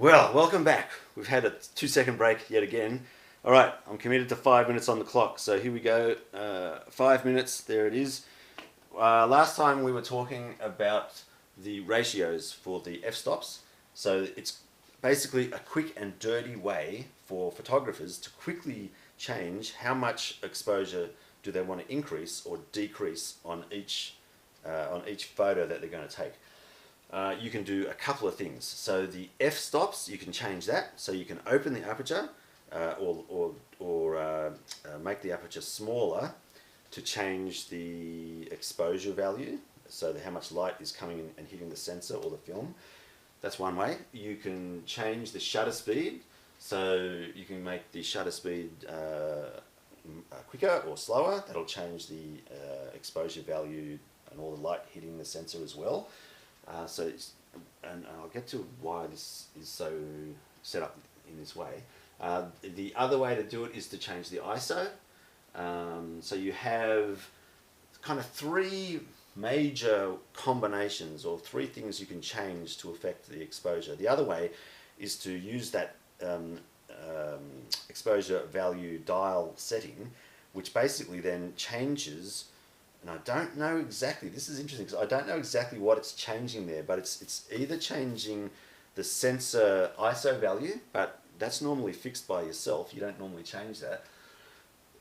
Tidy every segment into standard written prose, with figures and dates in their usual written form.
Well, welcome back. We've had a 2-second break yet again. All right, I'm committed to 5 minutes on the clock. So here we go. 5 minutes, there it is. Last time we were talking about the ratios for the f-stops. So it's basically a quick and dirty way for photographers to quickly change how much exposure do they want to increase or decrease on each photo that they're going to take. You can do a couple of things. So the f-stops, you can change that. So you can open the aperture or make the aperture smaller to change the exposure value, so how much light is coming in and hitting the sensor or the film. That's one way. You can change the shutter speed, so you can make the shutter speed quicker or slower. That'll change the exposure value and all the light hitting the sensor as well. And I'll get to why this is so set up in this way. The other way to do it is to change the ISO. So you have kind of three major combinations or three things you can change to affect the exposure. The other way is to use that exposure value dial setting, which basically then changes. And I don't know exactly, this is interesting because I don't know exactly what it's changing there, but it's either changing the sensor ISO value, but that's normally fixed by yourself, you don't normally change that,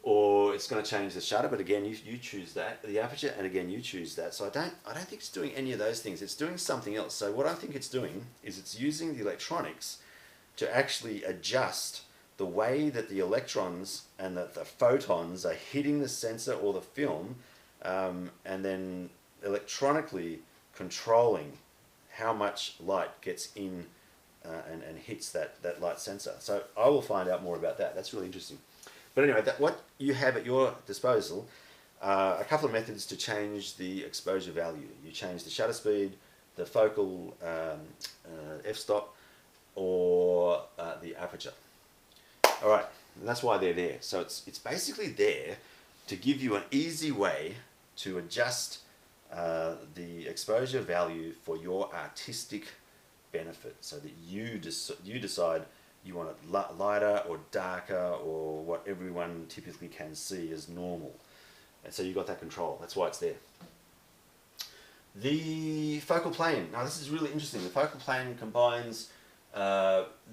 or it's going to change the shutter, but again you choose that, the aperture, and again you choose that. So I don't think it's doing any of those things, it's doing something else. So what I think it's doing is it's using the electronics to actually adjust the way that the electrons and the photons are hitting the sensor or the film, and then electronically controlling how much light gets in and hits that light sensor. So I will find out more about that. That's really interesting. But anyway, what you have at your disposal are a couple of methods to change the exposure value. You change the shutter speed, the focal f-stop, or the aperture. All right, and that's why they're there. So it's basically there to give you an easy way to adjust the exposure value for your artistic benefit, so that you decide you want it lighter or darker or what everyone typically can see as normal. And so you've got that control. That's why it's there. The focal plane. Now this is really interesting. The focal plane combines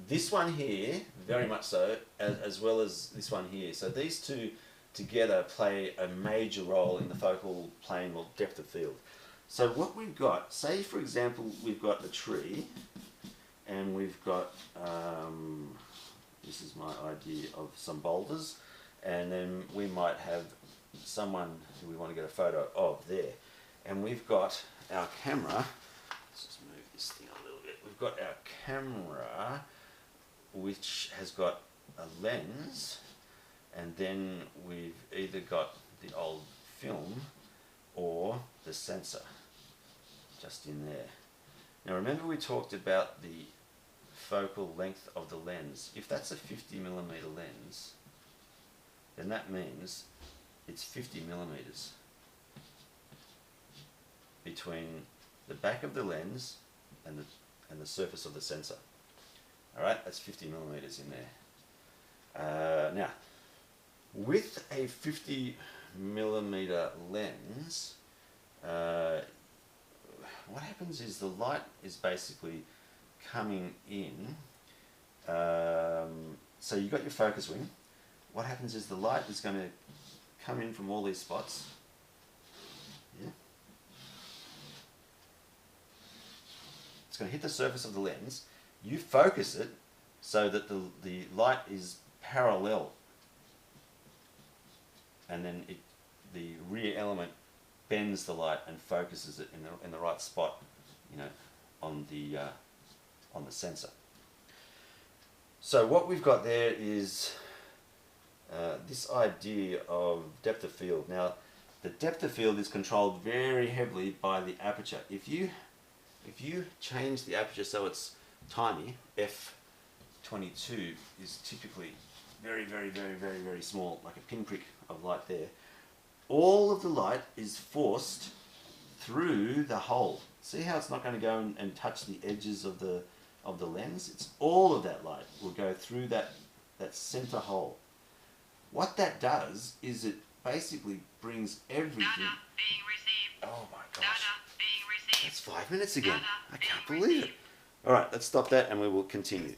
this one here, very much so, as well as this one here. So these two together play a major role in the focal plane or depth of field. So what we've got, say for example we've got a tree and we've got, this is my idea of some boulders, and then we might have someone who we want to get a photo of there. And we've got our camera, let's just move this thing a little bit, we've got our camera which has got a lens, and then we've either got the old film or the sensor just in there. Now remember we talked about the focal length of the lens. If that's a 50mm lens, then that means it's 50 millimeters between the back of the lens and the surface of the sensor. Alright, that's 50 millimeters in there. Now, with a 50mm lens, what happens is the light is basically coming in. So you've got your focus ring. What happens is the light is going to come in from all these spots. Yeah. It's going to hit the surface of the lens. You focus it so that the light is parallel, and then the rear element bends the light and focuses it in the right spot, you know, on the sensor. So what we've got there is this idea of depth of field. Now, the depth of field is controlled very heavily by the aperture. If you change the aperture so it's tiny, f22 is typically very, very, very, very, very small, like a pinprick of light there. All of the light is forced through the hole. See how it's not going to go and touch the edges of the of the lens. It's all of that light will go through that center hole. What that does is it basically brings everything. Data being received. Oh my gosh. Data being received. It's 5 minutes again. Data I can't being believe it. received. All right, let's stop that and we will continue.